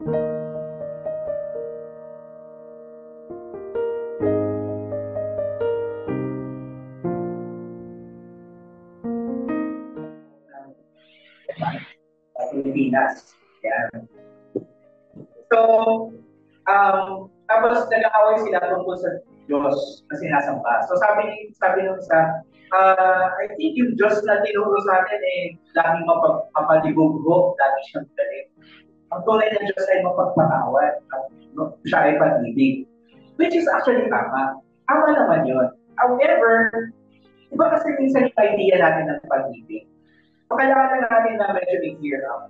Pilipinas. Yan. So, tapos nag-aaway sila tungkol sa Diyos na sinasamba. So sabi nung isa, I think yung Diyos na tinuro sa atin laging mapaligog-gog, lagi siyang galit. Ang tunay na Diyos ay mapagpatawad, siya ay pag-ibig. Which is actually tama. Tama naman yun. However, iba kasi minsan yung idea natin ng pag-ibig. So kailangan na natin na medyo i-clear out.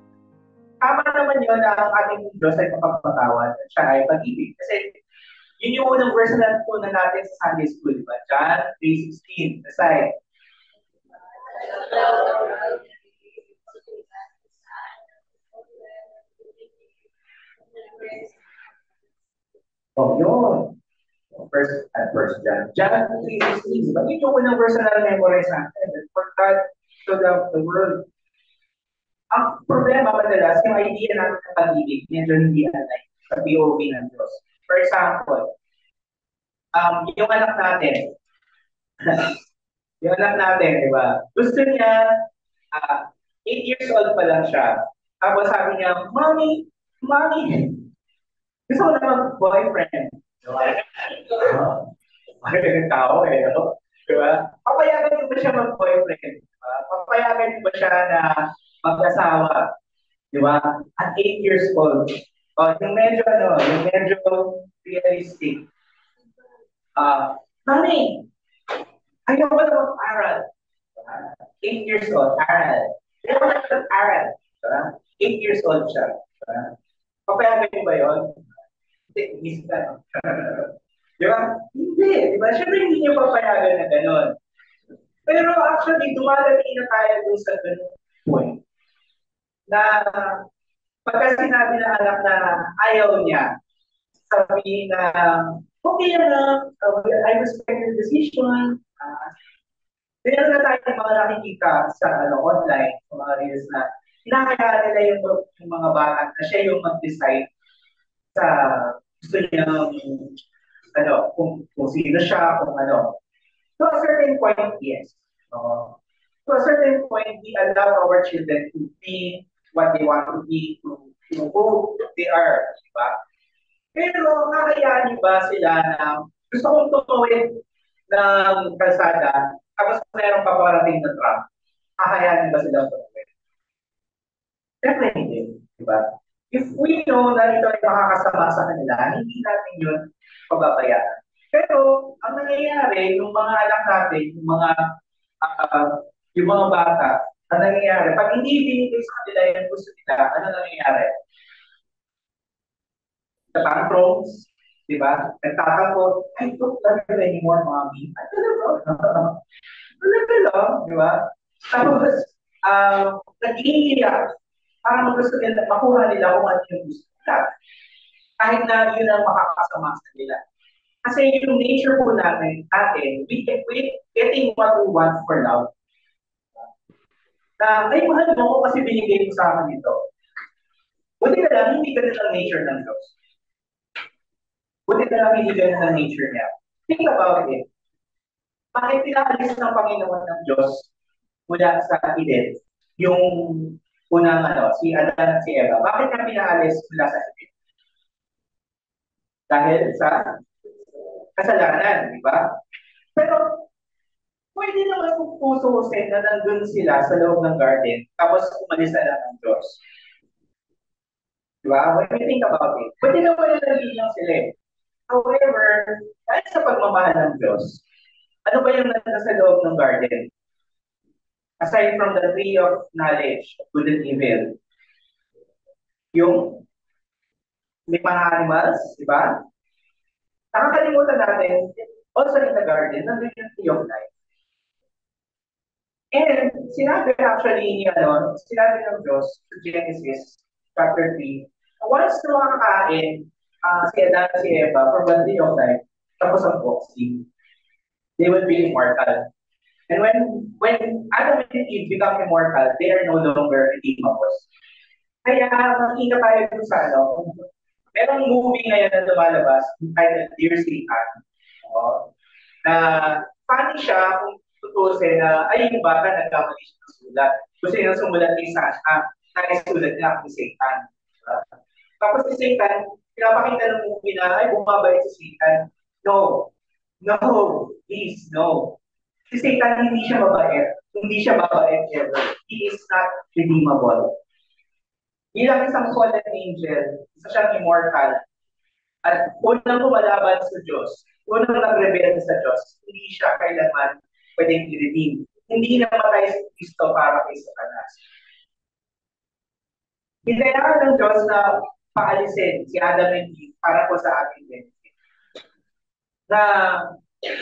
Tama naman yun na ang ating Diyos ay mapagpatawad at siya ay pag-ibig. Kasi yun yung unang verse na natutunan natin sa Sunday school, diba? John 3:16. Aside. Oh, yun. First John. John 3:16. Diba? Yun yung unang verse na na-memorize natin. For God so loved the world. Ang problema madalas, yung idea natin ng pag-ibig, medyo hindi align sa POV ng Diyos. For example, yung anak natin, di ba? Gusto niya, 8 years old pa lang siya. Tapos sabi niya, Mommy, gusto ko na mag-boyfriend. Magaling tao no? Diba? Papayagan niyo ba siya mag-boyfriend? Diba? Papayagan niyo ba siya na mag-asawa? Diba? At 8 years old. Yung medyo realistic. Mami, ayaw ko na mag-aral. 8 years old, aral. Ayaw ko na mag-aral. 8 years old siya. Papayagan niyo ba yun? Hindi, isip ka, no? Di ba? Hindi, di ba? Siyempre hindi niyo papayagan na gano'n. Pero actually, dumadating na tayo dun sa ganun point na pagka sinabi ng anak na ayaw niya, sabihin na, okay na, I respect your decision. Meron na tayo mga nakikita sa online, sa mga reels na hinahayaan nila yung mga bata na siya yung mag-decide sa gusto niya kung sino siya, kung ano. To a certain point, yes. To a certain point, we allow our children to be what they want to be, to who they are, diba? Pero kakayaan niyo ba sila na gusto kong tumawid ng kalsada, tapos mayroong paparating na truck, kakayaan niyo ba sila tumawid? Siyempre hindi, diba? If we know na ito ay makakasama sa kanila, hindi natin yun pababayaan. Pero, ang nangyayari, yung mga anak natin, yung mga bata, ang nangyayari, pag hindi binigay sa kanila yung gusto nila, ano nangyayari? The tantrums, di ba? Nagtatakot, I don't love you anymore, mommy. I don't know. Talaga lang, di ba? Tapos, nag-iiyak. Parang gusto nila, makuha nila kung ano yung gusto nila. Kahit na yun ang makakasama sa nila. Kasi yung nature po natin, we getting what we want for love. Na, ay, mahal mo ko kasi binigay mo sa akin ito. Buti na lang, hindi ganun ang nature ng Diyos. Buti na lang, hindi ganun ang nature niya. Think about it. Bakit pinakalis ng Panginoon ng Diyos mula sa Eden, yung unang si Adan at si Eva? Bakit niya pinakalis mula sa Eden? Dahil sa kasalanan, di ba? Pero, pwede naman kung puso-usin na nandun sila sa loob ng garden, tapos umalis na lang ng Diyos. Di ba? When you think about it, pwede naman na lang sila. However, dahil sa pagmamahal ng Diyos, ano ba yung nasa loob ng garden? Aside from the tree of knowledge of good and evil, yung may mga animals, di ba? Nakakalimutan natin, also in the garden, nandun yung tree of life. And sinabi ng Diyos sa Genesis chapter 3, once na makakain si Adan at si Eva from the tree of life, tapos ang boxing, they will be immortal. And when Adam and Eve become immortal, they are no longer redeemable. Kaya makikita tayo dun sa ano, merong movie ngayon na lumalabas, entitled Dear Satan. Oo. Na funny siya kung tutusin na ay yung bata nagkamali siya ng sulat. Gusto niya sumulat ni Sasha, nakisulat niya kung Satan. Diba? Tapos si Satan, pinapakita ng movie na ay bumabait si Satan. No. No. Please, no. Si Satan hindi siya mabait. Hindi siya mabait ever. He is not redeemable. Bilang isang fallen angel, isa siyang immortal, at unang lumalaban sa Diyos, unang nagrebelde sa Diyos, hindi siya kailanman pwedeng i-redeem. Hindi namatay si Kristo para kay Satanas. Hinayaan ng Diyos na paalisin si Adam and Eve para po sa ating benefit. Na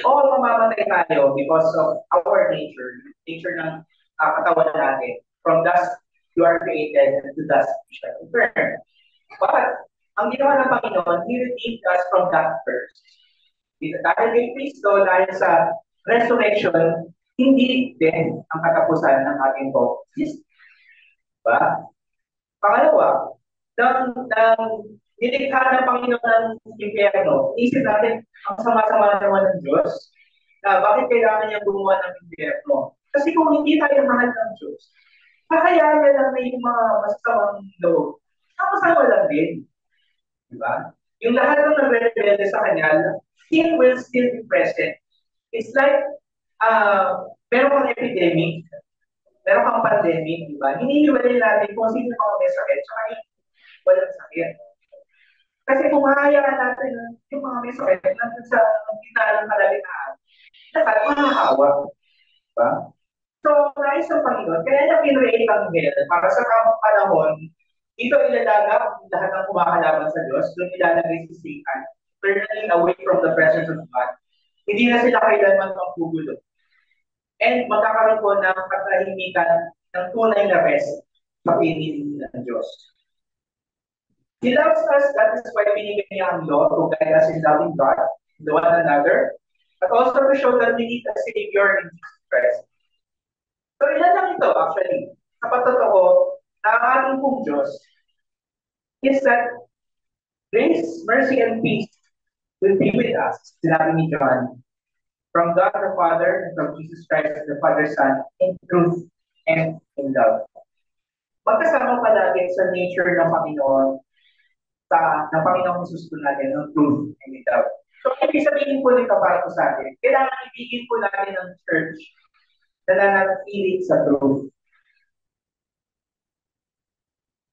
mamamatay tayo because of our nature ng katawan natin. From dust you are created, and to dust you shall return. But, ang ginawa ng Panginoon, He redeemed us from that curse. Dahil kay Kristo, dahil sa resurrection, hindi din ang katapusan ng ating baptism. Diba? Pangalawa, nang nilikha ng Panginoon ng impyerno, isip natin, ang sama-sama naman ng Diyos, na bakit kailangan niya gumawa ng impyerno? Kasi kung hindi tayo mahal ng Diyos, kakayanan lang na yung mga masasamang loob. Sama-sama lang din. Diba? Yung lahat ng nagre-rebelde sa kanya, sin will still be present. It's like, meron kang epidemic, meron kang pandemic, di ba? Hinihiwalay natin kung sino mga may sakit, tsaka yung walang sakit. Kasi kung mahayaan natin yung mga may sakit, nandun sa gitna ng kalalitaan, lahat mahahawa. Diba? So, nais ng Panginoon, kaya niya kinreate ang hell para sa tamang panahon, dito ilalaga ang lahat ng kumakalaban sa Diyos, doon ilalagay si Satan, turning away from the presence of God. Hindi na sila kailanman magpugulo. And magkakaroon po ng katahimikan ng tunay na rest sa pinili ng Diyos. He loves us, that is why binigyan niya ang law to guide us in loving God, to one another, but also to show that we need a Savior in Jesus Christ. So ilan lang ito actually. Sa patotoo, na ang ating pong Diyos is that grace, mercy, and peace will be with us, sinabi ni John, from God the Father and from Jesus Christ the Father, Son, in truth and in love. Magkasama palagi sa nature ng Panginoon, ng Panginoong Jesus po natin, ng truth and in love. So, ibig sabihin po nito para po sa atin, kailangan ibigin po natin ng church na nananatili sa truth.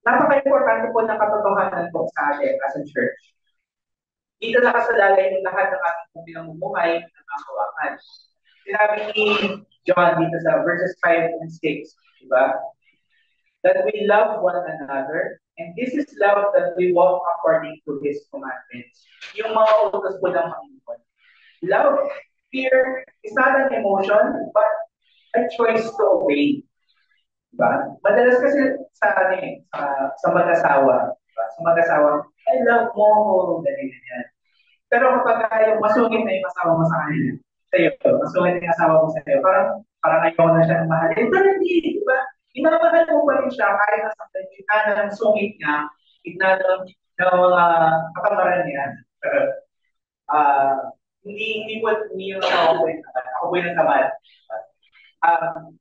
Napaka-importante po ng katotohanan po sa atin as a church. Dito nakasalalay yung lahat ng ating pinamumuhay ng mga kawakan. Sinabi ni John dito sa verses 5 and 6, diba? That we love one another, and this is love that we walk according to His commandments. Yung mga utos po ng Panginoon. Love, fear, is not an emotion, but a choice to obey. Diba? Madalas kasi sa mag-asawa, diba? Sa mag-asawa, I love mo, ganyan. Pero kapag yung masungit na yung asawa mo sa kanila, sa'yo, masungit na yung asawa mo sa'yo, parang ayaw na siya ng mahalin. Pero hindi, di ba? Minamahal mo pa rin siya kahit nasa gitna ng sungit niya, gitna ng mga katamaran niya. Hindi yung ako po yung tamad.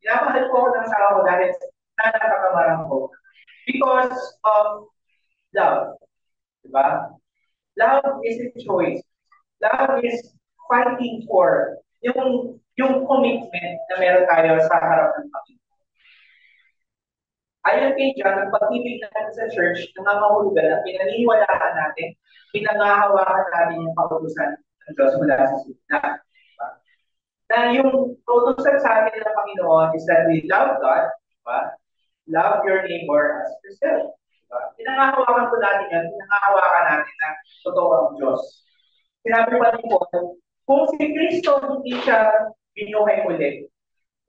Minamahal ko ng asawa ko dahil na nakakamaran ko. Because of love. Diba? Love is a choice. Love is fighting for yung commitment na meron tayo sa harap ng Panginoon. Ayon kay John, ang pag-ibig natin sa church, nangangahulugan na pinaniniwalaan natin, pinangahawakan natin yung pautusan ng Diyos mula sa sila. Diba? Na yung pautusan sa atin ng Panginoon is that we love God, diba? Love your neighbor as yourself. Diba? Pinangahawakan po natin yan, pinangahawakan natin na totoo ang Diyos. Sinabi pa ni Paul, kung si Kristo hindi siya binuhay ulit,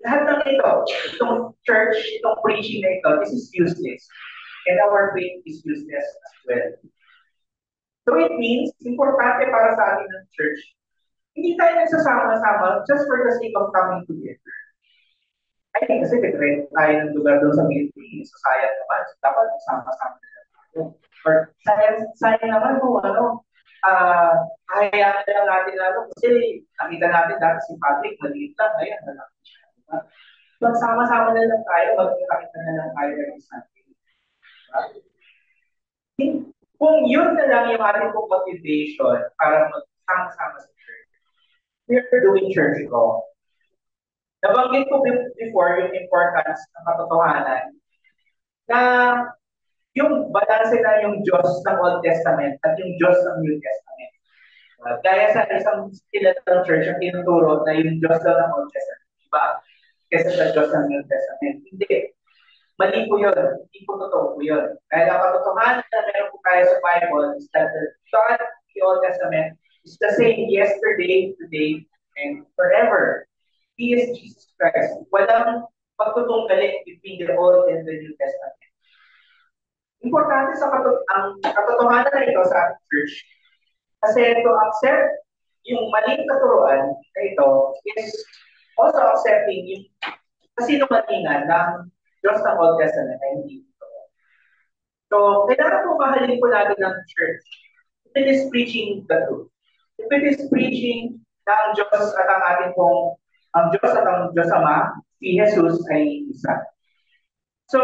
lahat ng itong church, itong preaching na ito, this is useless. And our faith is useless as well. So it means, importante para sa atin ng church, hindi tayo nagsasama-sama just for the sake of coming together. Ay, kasi different tayo ng lugar doon sa Philippines. So, sayang naman. So, dapat sama-sama na lang tayo. Or sayang naman kung hayaan na lang natin na kasi nakita natin dati si Patrick, maliit lang, ngayon, malaki siya. Diba? Magsama-sama na lang tayo, magkakita na lang tayo ng something. Diba? Kung yun na lang yung ating motivation para magsama-sama sa church, we're doing church wrong. Nabanggit ko before yung importance ng katotohanan na yung balanse na yung Diyos ng Old Testament at yung Diyos ng New Testament. Gaya sa isang kilalang church ang tinuturo na yung Diyos daw ng Old Testament, iba kesa sa Diyos ng New Testament. Hindi. Mali po yun. Hindi po totoo po yun. Kaya ang katotohanan na meron po tayo sa Bible is that the God of the Old Testament is the same yesterday, today, and forever. He is Jesus Christ. Walang pagtutunggali between the Old and the New Testament. Importante sa ang katotohanan na ito sa ating church kasi to accept yung maling katuruan na ito is also accepting yung kasinungalingan ng Diyos ng Old Testament ay hindi ito. So, kailangan po mahalin po natin ng church if it is preaching the truth. If it is preaching na ang Diyos at ang ating pong ang Diyos at ang Diyos Ama, si Jesus ay isa. So,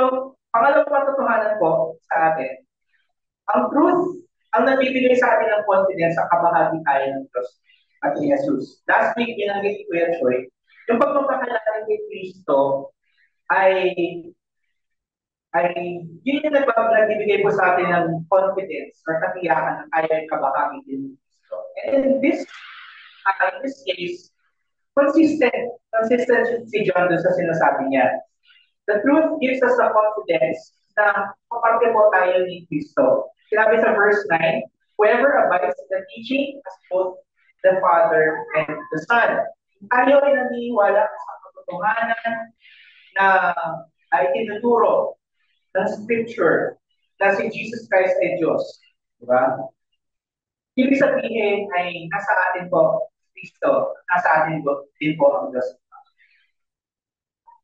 pangalawang katotohanan po sa atin, ang truth, ang nabibigay sa atin ng confidence sa kabahagi tayo ng Diyos at ni Jesus. Last week, binanggit ni Kuya Choi, yung pagmamahalagan kay Kristo ay yun yung nagbibigay po sa atin ng confidence or katiyakan na tayo ay kabahagi din ni Kristo. And in this case, consistent si John doon sa sinasabi niya. The truth gives us the confidence na kaparte po tayo ni Kristo. Sinabi sa verse 9, whoever abides in the teaching has both the Father and the Son. Tayo ay naniniwala sa katotohanan na ay tinuturo ng Scripture na si Jesus Christ ay Diyos. Diba? Ibig sabihin ay nasa atin po Kristo, nasa atin din po ang Diyos.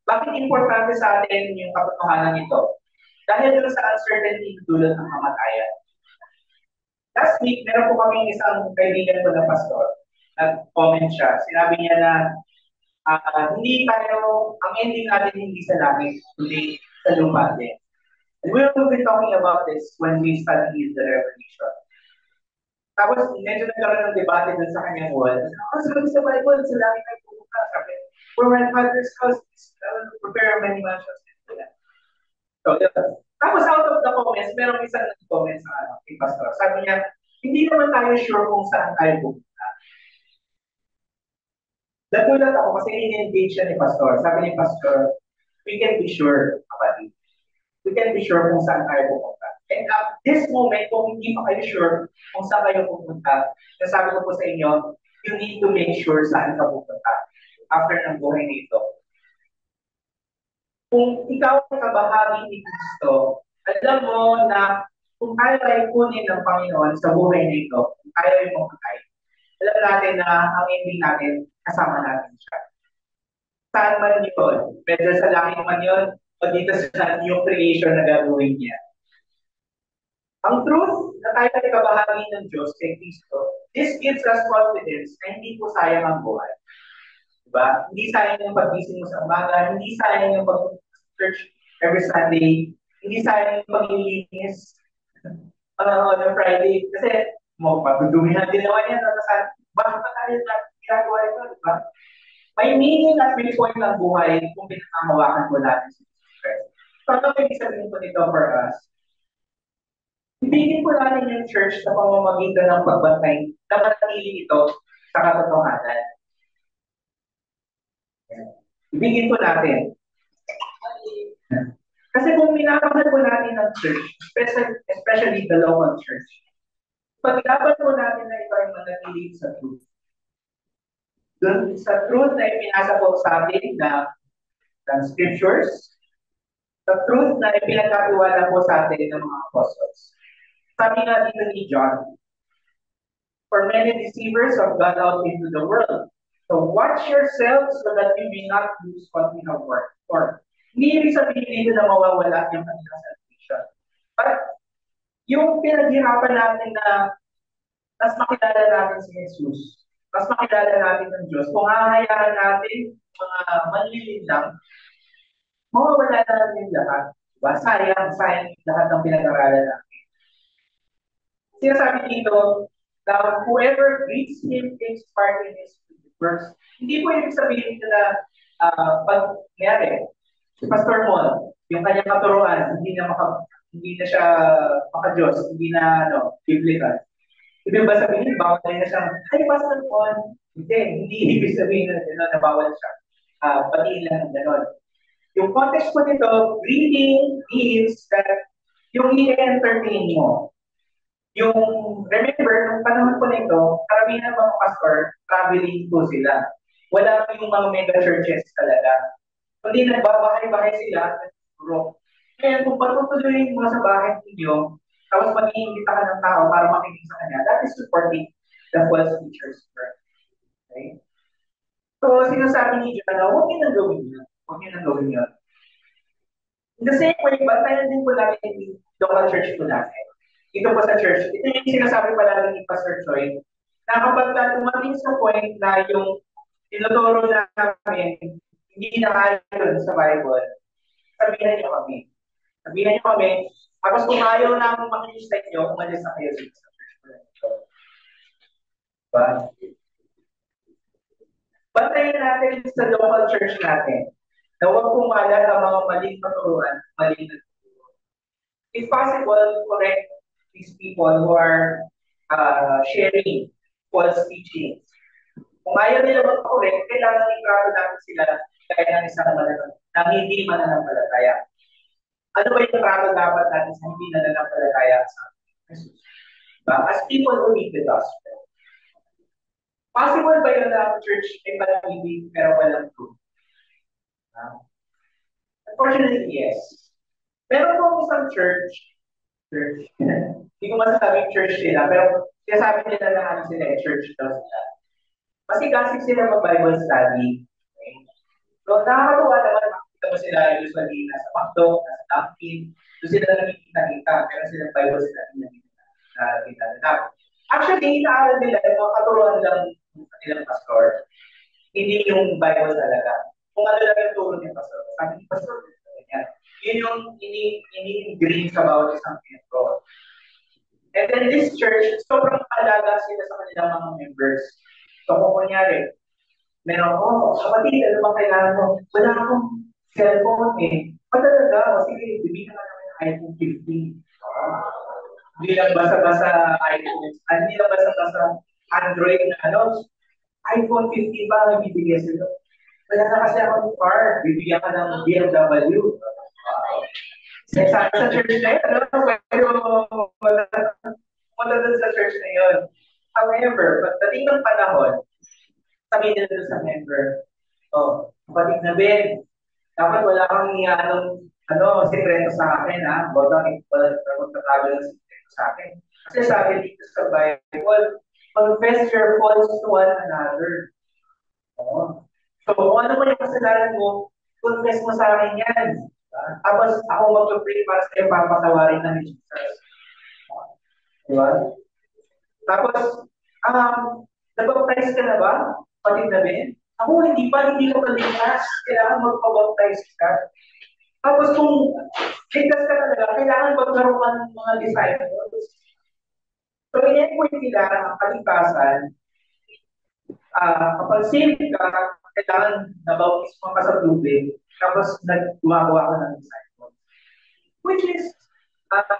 Bakit importante sa atin yung katotohanan nito? Dahil doon sa uncertainty dulot ng kamatayan. Last week, meron po kami isang kaibigan ko na pastor. Nag-comment siya. Sinabi niya na hindi tayo, ang ending natin hindi sa langit, kundi sa lupa din. And we will be talking about this when we study the Revelation. Tapos, medyo nagkaroon ng debate dun sa kanyang wall. Sabi sa Bible, sa langit ay pumunta. Sabi, for my father's house, prepare many mansions. So, yun. Tapos, out of the comments, merong isang nag-comment sa kay Pastor. Sabi niya, hindi naman tayo sure kung saan tayo pumunta. Nagulat ako kasi in-engage siya ni Pastor. Sabi ni Pastor, we can be sure, kapatid. We can be sure kung saan tayo pupunta. And at this moment, kung hindi pa kayo sure kung saan kayo pupunta, nasabi ko po sa inyo, you need to make sure saan ka pupunta after ng buhay nito. Kung ikaw ang kabahagi ni Kristo, alam mo na kung tayo ay kunin ng Panginoon sa buhay nito, kung tayo ay mamatay, alam natin na ang ending natin, kasama natin siya. Saan man yun? Medyo sa langit man yun, o dito sa yung creation na gagawin niya. Ang truth na tayo ay kabahagi ng Diyos kay Kristo, this gives us confidence na hindi po sayang ang buhay. Diba? Hindi sayang yung pag-gising mo sa umaga, hindi sayang yung pag-church every Sunday, hindi sayang yung pag-ilinis on a Friday. Kasi, pagdudumi natin naman yan, bakit pa tayo ginagawa ito, diba? May meaning at may point ng buhay kung pinakahawakan ko natin sa Jesus Christ. So, ano may sabihin ko nito for us? Ibigin po natin yung church sa pamamagitan ng pagbantay na manatili ito sa katotohanan. Ibigin po natin. Kasi kung minamahal po natin ng church, especially the local church, paglaban po natin na ito ay manatili sa truth. Doon sa truth na ipinasa po sa atin ng scriptures, sa truth na ipinagkatiwala po sa atin ng mga apostles. Sabi nga dito ni John, for many deceivers have gone out into the world. So watch yourselves so that you may not lose what you have worked Or, hindi ibig sabihin dito na mawawala yung kanilang salvation. But, yung pinaghirapan natin na mas makilala natin si Jesus, mas makilala natin ng Diyos, kung hahayaan natin mga manlilin lang, mawawala na natin lahat. Diba? Sayang yung lahat ng pinag-aralan natin. Sinasabi dito, na whoever greets him takes part in his works. Hindi po ibig sabihin na pag nangyari, si Pastor Mon, yung kanyang katuruan, hindi na siya maka-Diyos, hindi na biblical. Ibig ba sabihin, bawal na siyang, ay, Pastor Mon, hindi ibig sabihin na bawal siya. Batiin lang ng gano'n. Yung context po nito, greeting means that yung i-entertain mo. Remember, nung panahon po nito, karamihan ng mga pastor, traveling po sila. Wala po yung mga mega churches talaga. Kundi nagbabahay-bahay sila, nag-grow. Kaya kung patutuloyin mo sa bahay ninyo, tapos mag-iimbita ka ng tao para makinig sa kanya, that is supporting the false teachers. Okay? So, sinasabi ni John, huwag niyo nang gawin yun. Huwag niyo nang gawin yun. In the same way, bantayan din po natin yung local church po natin. Ito po sa church. Ito yung sinasabi pala ni Pastor Choi, na kapag tumating sa point na yung tinuturo namin, hindi na ayon sa Bible, sabihan niyo kami. Sabihan niyo kami, tapos kung ayaw namin makinig sa inyo, umalis na kayo sa church po natin. Diba? Bantayan natin sa local church natin na huwag pumalat ang mga maling paturuan, maling nagtuturo. If possible, correct these people who are sharing false teachings. Kung ayaw nila mag-correct, kailangan itrato natin sila kaya ng isang na hindi mananampalataya. Ano ba yung trato dapat natin sa hindi nananampalataya sa Jesus? As people who need the gospel. Possible ba yun na ang church ay pag-ibig pero walang truth? Unfortunately, yes. Pero kung isang church, hindi ko masasabing church sila, pero sinasabi nila na ano sila, church daw sila. Masigasig sila mag-Bible study. Okay? So, nakakatuwa naman, makikita mo sila usually nasa McDo, nasa Dunkin, doon sila nakikita-kita, pero sila Bible study nakikita nila. Actually, inaaral nila yung mga katuruan lang ng kanilang pastor. Hindi yung Bible talaga. Kung ano lang yung turo ni pastor. Sabi ni pastor, yun yung ini-green sa bawat isang pinagro. And then this church, sobrang alaga sila sa kanilang mga members. So kung kunyari, meron ko, kapatid, ano ba kailangan mo? Wala akong cellphone eh. Patalaga, sige, bibigyan ka naman ng iPhone 15. Hindi lang basta-basta iPhone. Hindi lang basta-basta Android na iPhone 15 pa ang bibigyan sila. Wala na kasi akong car, bibigyan ka ng BMW. Sa church na yun, wala doon sa church na yun. However, pagdating ng panahon, sabihin nila doon sa member, kapatid na Ben, dapat wala kang sikreto sa akin, ha? Wala magtatago ng sikreto sa akin. Kasi sabi dito sa Bible, confess your faults to one another. So, kung ano mo yung kasalanan mo, confess mo sa akin yan. Tapos, ako mag-pray para sa iyo, papatawarin na ni Jesus. Diba? Tapos, nabaptize ka na ba? Patid na Ben? Ako, hindi ka paligtas. Kailangan magpabaptize ka. Tapos, kung ligtas ka talaga, kailangan magkaroon ka ng mga disciples. So, in-point nila ang kaligtasan. Kapag saved ka, kailangan nabautismo ka sa tubig, tapos gumagawa ka ng disciples. Which is,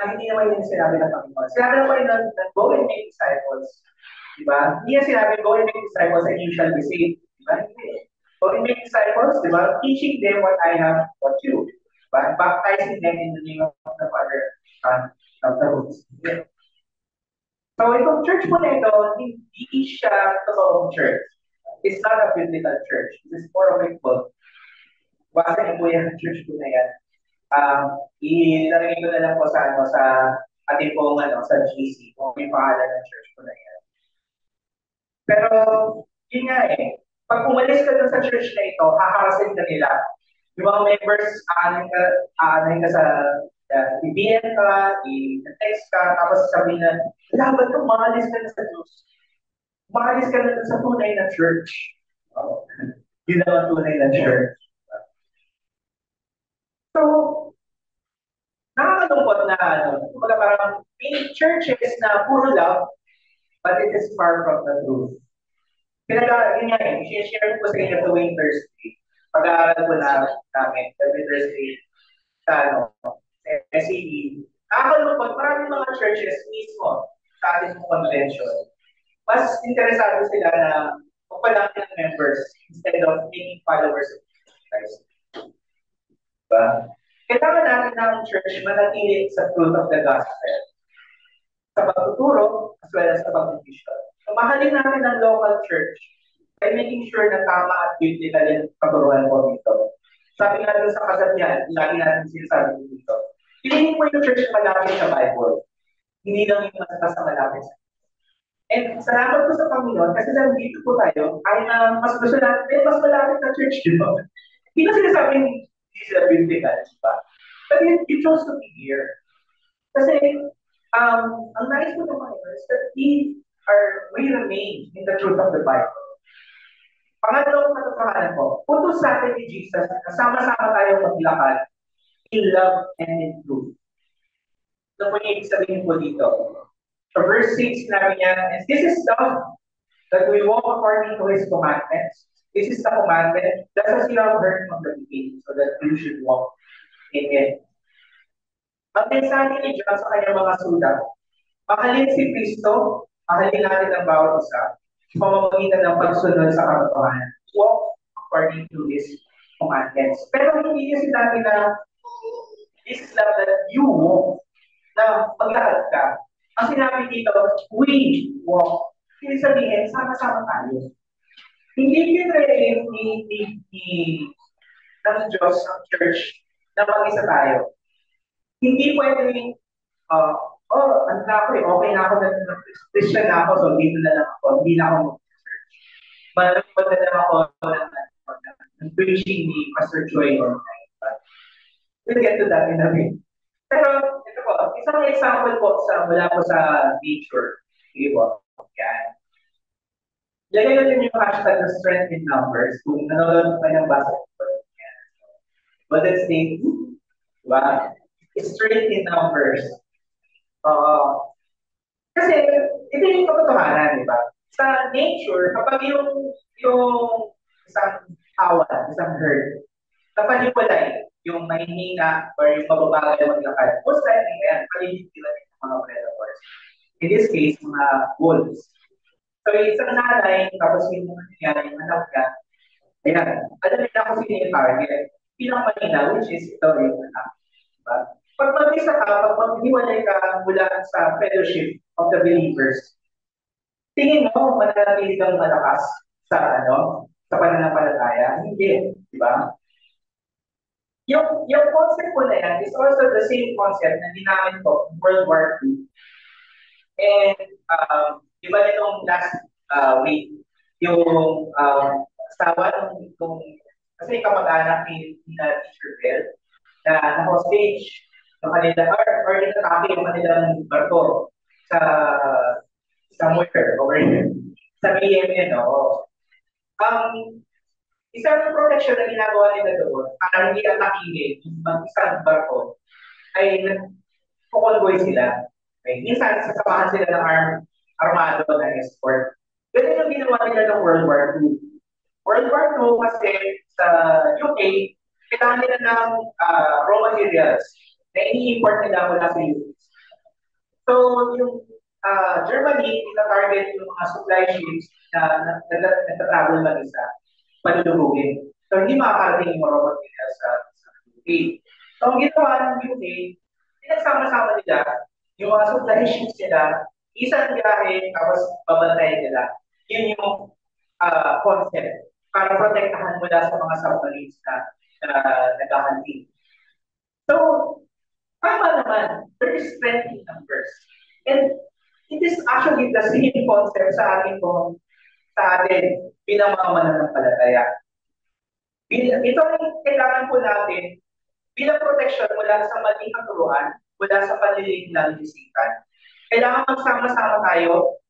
hindi naman yung sinabi ng Panginoon. Sinabi naman na go and make disciples. Diba? Hindi yung sinabi, go and make disciples and you shall be saved. Diba? Hindi. Go and make disciples, diba? Teaching them what I have taught you. Diba? Baptizing them in the name of the Father, Son, of the Holy Spirit. So, itong church po na ito, hindi siya totoong church. It's not a biblical church. It's more of a cult. Basta niyo po yan ang church po na yan. Ilalagay ko na lang po sa ating pong sa GC, kung may pangalan ng church po na yan. Pero, yun nga pag umalis ka dun sa church na ito, haharasin ka nila. Yung mga members, aanay ka sa i-BM ka, i-text ka, tapos sabihin na, dapat kang maalis ka na sa Diyos. Maalis ka na sa tunay na church. Oh, yun ang tunay na church. So, nakakalungkot na kumbaga parang may churches na puro love, but it is far from the truth. Yun nga share ko sa inyo tuwing Thursday. Pag-aaral ko na namin, every Thursday, sa SAD. Nakakalungkot, maraming mga churches mismo sa ating convention. Mas interesado sila na magpalaki ng members instead of making followers of Christ. Diba? Kailangan natin ng church manatili sa truth of the gospel. Sa pagtuturo, as well as sa pag-mission. So, mahalin natin ang local church by making sure na tama at biblical yung paturuan ko dito. Sabi nga doon sa kasabihan, lagi natin sinasabi dito, piliin mo yung church na malapit sa Bible. Hindi lang yung basta malapit sa And salamat po sa Panginoon kasi nandito po tayo ay mas gusto natin, mas malapit na church dito. Hindi na sinasabing hindi sila biblical, diba? But you chose to be here. Kasi ang nais po ng Panginoon is that we remain in the truth of the Bible. Pangatlong katotohanan po, utos sa atin ni Jesus na sama-sama tayong maglakad in love and in truth. Ito po yung ibig sabihin po dito. So verse 6 namin niya, and this is love, that we walk according to His commandments. This is the commandment, just as you have heard from the beginning, so that you should walk in it. Ang mensahe ni John sa kanyang mga sulat, mahalin si Kristo, mahalin natin ang bawat isa, sa pamamagitan ng pagsunod sa katotohanan. Walk according to His commandments. Pero hindi niya sinabi na this is love that you walk, na maglakad ka. Ang sinabi dito, we walk. Hindi sabihin, sama-sama tayo. Hindi pinrelate ng Diyos, ng church, na mag-isa tayo. Hindi pwede, ano na ako okay na ako, Christian na ako, so dito na lang ako, hindi na ako mag-church. Malapit na lang ako ng preaching ni Pastor Joy online. We'll get to that in a bit. Pero, ito po, isang example po mula po sa nature. Sige po, yan. Lagay natin yung hashtag na strength in numbers kung nanonood pa ng basketball. But let's think, diba? Strength in numbers. Kasi, ito yung katotohanan, di ba? Sa nature, kapag yung isang kawan, isang herd, kapag hiwalay, yung mahihina or yung mababagal maglakad, most likely yan, palilitilan ng mga predators. In this case, mga wolves. So, isang nanay, tapos yung mga nangyari, yung anak niya, ayan, alam niya kung sino yung target. Pinakamalina, which is ito yung anak. Diba? Pag mag-isa ka, pag maghiwalay ka mula sa fellowship of the believers, tingin mo, mananatili kang malakas sa pananampalataya? Hindi, di ba? Yung concept ko na yan is also the same concept na ginamit ko in World War II. And, di ba nitong last week, yung asawa kasi kamag-anak ni Teacher Bell, na na-hostage yung kanila, or inatake yung kanilang barko sa somewhere over here. Sa BMN, isang protection na ginagawa nila doon, para hindi atakihin yung isang barko, ay kukonvoy sila. Okay. Minsan, sasamahan sila ng armado na escort. Ganun yung ginawa nila ng World War II. World War II kasi sa UK, kailangan nila ng raw materials na ini-import nila mula sa US. So, yung Germany, ina-target yung mga supply ships na nagtatravel lang isa, panulugugin. So, hindi makakarating yung raw materials sa UK. So, ang ginawa ng UK, pinagsama-sama nila yung mga supply ships nila, isang biyahe, tapos babantayan nila. Yun yung concept para protektahan mula sa mga submarines na naghahanting. So, tama naman, there is strength in numbers. And it is actually the same concept sa atin bilang mga mananampalataya. Ito ang kailangan po natin bilang proteksyon mula sa maling katuruan, mula sa panliling ng bisikan. Kailangan magsama-sama tayo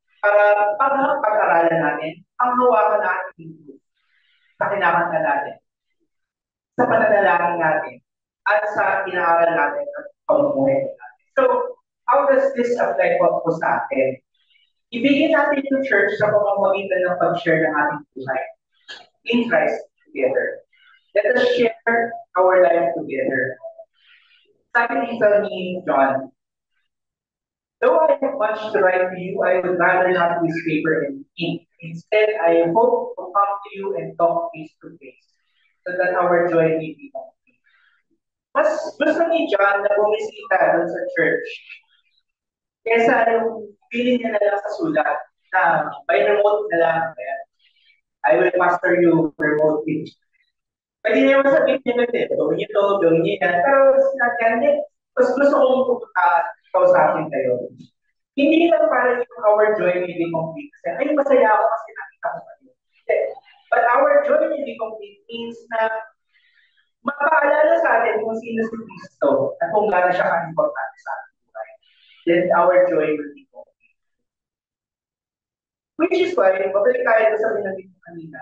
para pag-aralan natin ang hawakan natin sa kinakanta natin, sa pananalangin natin, at sa inaaral natin at pamumuhay natin. So, how does this apply po sa atin? Ibigay natin yung church sa pamamagitan ng pag-share ng ating buhay in Christ together. Let us share our life together. Sabi ni John, though I have much to write to you, I would rather not use paper and ink. Instead, I hope to come to you and talk face to face, so that our joy may be complete. Mas gusto ni John na bumisita doon sa church kesa yung feeling niya na lang sa sulat na by remote na lang. I will master you remotely. Pwede naman sabihin niya nun gawin niyo to, gawin niyo yan. Pero sinabi niya, mas gusto kong kausapin kayo. Hindi lang para yung our joy may be complete. Kasi, ay, masaya ako kasi nakita ko kayo. But our joy may be complete means na mapaalala sa atin kung sino si Kristo at kung gaano siya ka-importante sa ating buhay. Then our joy will be complete. Which is why, babalik tayo sa binanggit ko kanina.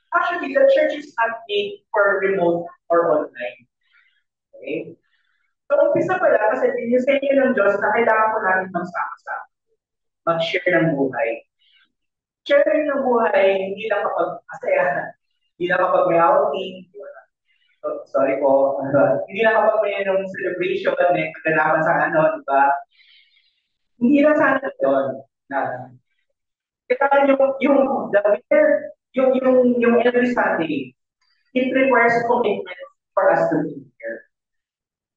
Actually, the church is not made for remote or online. Okay? So, umpisa pala, kasi dinisenyo ng Diyos na kailangan po namin magsama-sama, mag-share ng buhay. Sharing ng buhay, hindi lang kapag masaya, hindi lang kapag may outing, sorry po, hindi lang kapag may celebration, may kaganapan sa di ba? Hindi lang sana doon. Kaya yung every Sunday, it requires commitment for us to be here.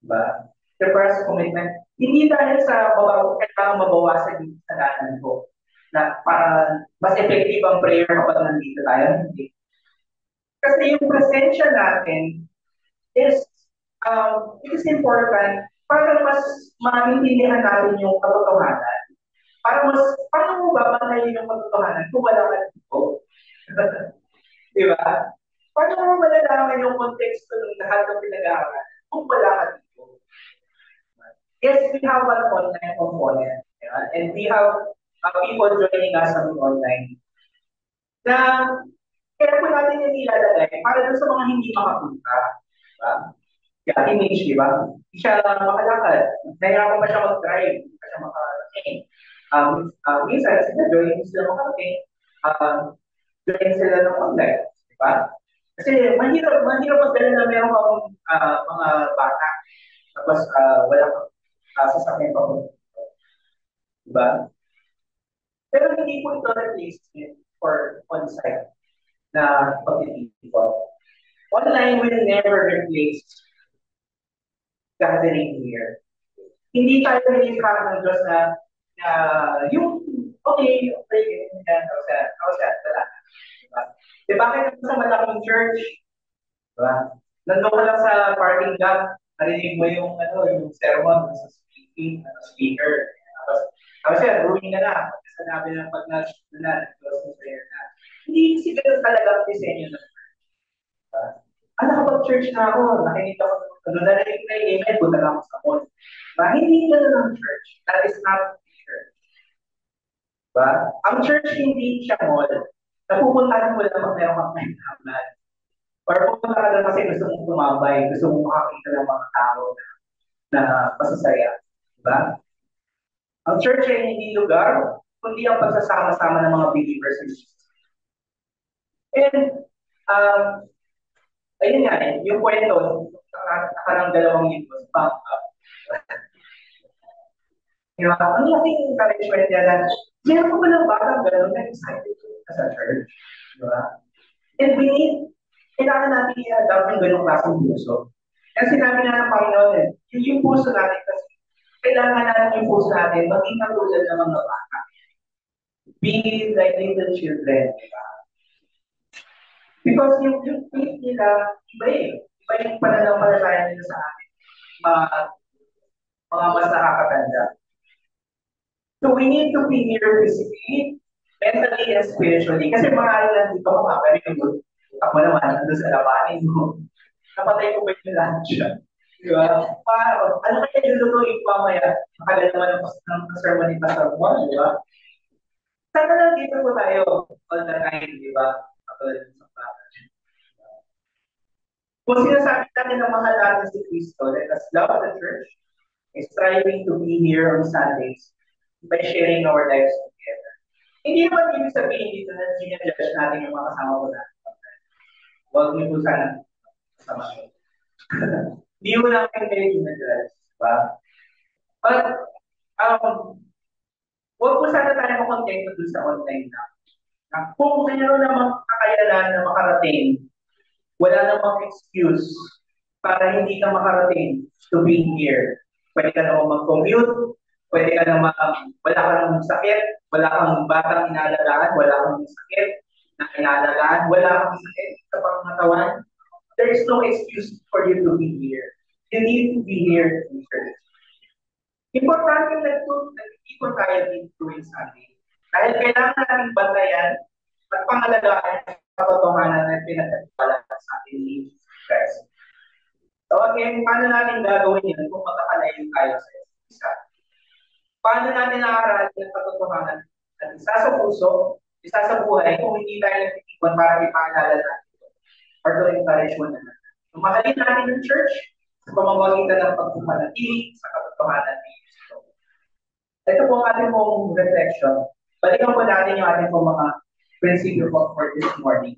Diba? It requires commitment. Hindi dahil sa kailangan mabawasan dito sa danan ko na para mas effective ang prayer kapag nandito tayo. Hindi. Kasi yung presensya natin is it is important para mas maintindihan natin yung katotohanan. Paano mo ba panayin yung katotohanan kung wala ka dito? Di ba? Paano mo malalaman yung konteksto ng lahat ng pinag-aaral kung wala ka dito? Yes, we have an online component. And we have people joining us on online. Na kaya po natin yung ilalagay para doon sa mga hindi makapunta. Diba? Kaya image, di ba? Hindi siya makalakad. Nahirapan pa siya mag-drive. Hindi pa siya makarating. Minsan, sila join sila makarating. Join sila ng online. Di ba? Kasi mahirap magdala na meron akong mga bata. Tapos wala kang sasakyan pa po. Di ba? Pero hindi po ito replacement for on-site na pag-ibig. Online will never replace gathering here. Hindi tayo nilikha ng Diyos na yung okay, bakit sa malaking church? Diba? Nandun ka lang sa parking lot, narinig mo yung sermon sa speaker. Tapos yan, ruin na. Sanabi na pag nag-close ng prayer na. Hindi siguro talaga ang disenyo ng church. Nakapag-church na ako, nakinig ako, narinig na yung amen, punta na ako sa mall. Hindi na lang church. That is not church. Ang church hindi siya mall. Napupuntahan mo lang meron kang kailangan. Or pupunta ka lang kasi gusto mong tumabay, gusto mong makakita ng mga tao na masasaya. Diba? Ang church ay hindi lugar, kundi ang pagsasama-sama ng mga believers in Jesus. And, ayun nga yung kwento, nakarang 2 linggo, back up. Ang laking encouragement niya na, meron ko pa ng batang gano'n na excited sa church. Diba? And kailangan natin i-adapt yung gano'ng klaseng puso. Kasi sinabi na ng Panginoon, yung puso natin kasi, kailangan natin yung puso natin maging katulad ng mga bata. Be like little children. Diba? Because yung faith nila, iba Iba yung pananampalataya nila sa atin. Mga mas nakakatanda. So we need to be here physically, mentally, and spiritually. Kasi mga lang dito mga very good. Ako naman, nandun sa labanin mo. Napatay ko ba yung lunch? Di ba? Paano? Ano kaya lulutuin ko mamaya? Makagal naman ng sermon ni Pastor Juan, di ba? Sana lang dito po tayo all the time, di ba? Katulad sa plata. Kung sinasabi natin na mahal natin si Cristo, let us love the church, is striving to be here on Sundays by sharing our lives together. Hindi naman ibig sabihin dito na sinadjudge natin yung mga kasama ko natin. Huwag niyo po sana kasama ko. Hindi mo lang kayo sinadjudge, diba? But, huwag po sana tayo makontento dun sa online na. Kung mayroon namang kakayanan na makarating, wala namang excuse para hindi ka makarating to be here. Pwede ka namang mag-commute, pwede ka namang wala kang sakit, wala kang batang inalagaan, wala kang sakit na inalagaan, wala kang sakit sa pangatawan. There is no excuse for you to be here. You need to be here in church. Importante na nag-ikot tayo dito tuwing Sunday. Dahil kailangan natin bantayan at pangalagaan ang katotohanan na pinagkakala sa ating ni Christ. So again, paano natin gagawin yan kung magkakalayo tayo sa isa? Paano natin naaralin ang katotohanan at isa sa puso, isa sa buhay kung hindi tayo nagtitipan para ipaalala natin ito or to encourage one another. So, mahalin natin ng church sa pamamagitan ng pagpumanatili sa katotohanan ni Kristo. Ito po ang ating pong reflection. Balikan po natin yung ating pong mga prinsipyo for this morning.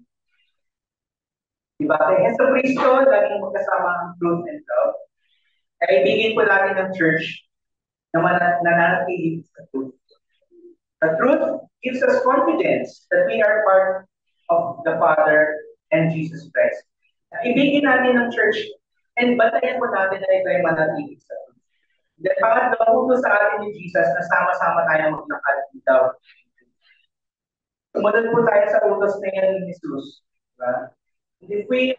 Diba? Kaya sa Kristo, laging magkasama ang truth and love. Kaibigan po natin ng church na nananatili sa truth. The truth gives us confidence that we are part of the Father and Jesus Christ. Ibigin natin ng church and batayan po natin na ito ay manatili sa truth. Then, pangatlo po sa atin ni Jesus na sama-sama tayo maglakad daw. Sumunod po tayo sa utos na yan ni Jesus. Diba? If we,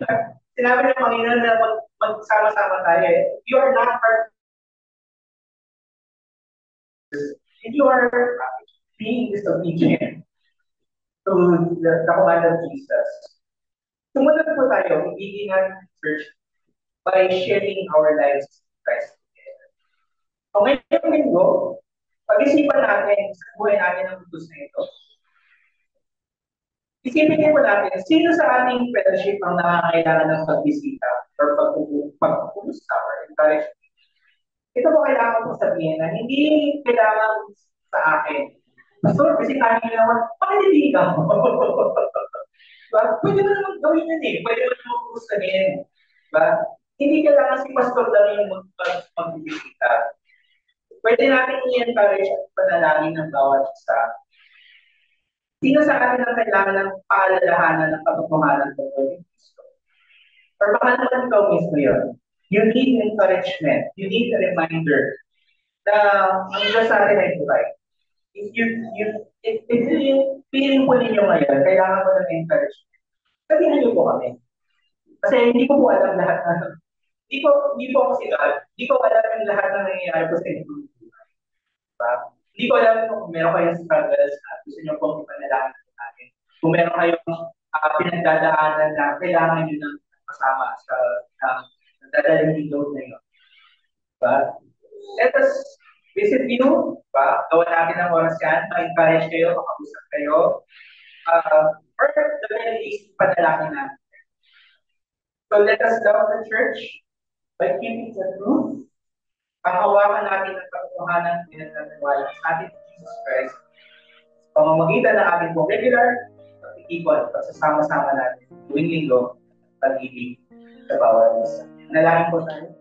sinabi ng Panginoon na magsama-sama tayo, you are not part and you are being disobedient to the command of Jesus. Sumunod po tayo, ibigin natin ng church by sharing our lives with Christ together. So ngayong linggo, pag-isipan natin sa buhay natin ang utos na ito. Isipin po natin, sino sa ating fellowship ang nakakailangan ng pagbisita or pagpupulusta or encouragement? Ito po kailangan kong sabihin na hindi kailangan sa akin. Pastor, kasi kami naman, bakit hindi ikaw? Pwede mo naman gawin yun eh. Pwede mo naman pulustahin. Hindi kailangan si Pastor lang yung magbibisita. Pwede natin i-encourage at panalangin ng bawat isa. Sino sa atin ang kailangan ng paalalahanan ng katotohanan ng Kristo? Or baka naman ikaw mismo yun. You need encouragement. You need a reminder na ang Diyos sa atin ay buhay. If feeling po ninyo ngayon, kailangan ko ng encouragement. Sabihin niyo po kami. Kasi hindi ko po alam lahat na, hindi po ako si God, hindi ko alam yung lahat na nangyayari po sa inyo. Diba? Hindi ko alam kung meron kayong struggles na gusto nyo pong ipanalangin natin. Kung meron kayong pinagdadaanan na kailangan nyo ng kasama sa nagdadalang load na yun. Diba? Let us visit you. Diba? Gawa natin ang oras yan. Ma-encourage kayo, makausap kayo. Or the very least, panalangin natin. So let us love the church by keeping the truth. Panghawakan natin ang katotohanan ng pinagtatawalan sa ating Jesus Christ. Pamamagitan ng ating pong regular pag-ikot, pagsasama-sama natin tuwing linggo, pag-ibig sa bawat isa. Nalangin po tayo.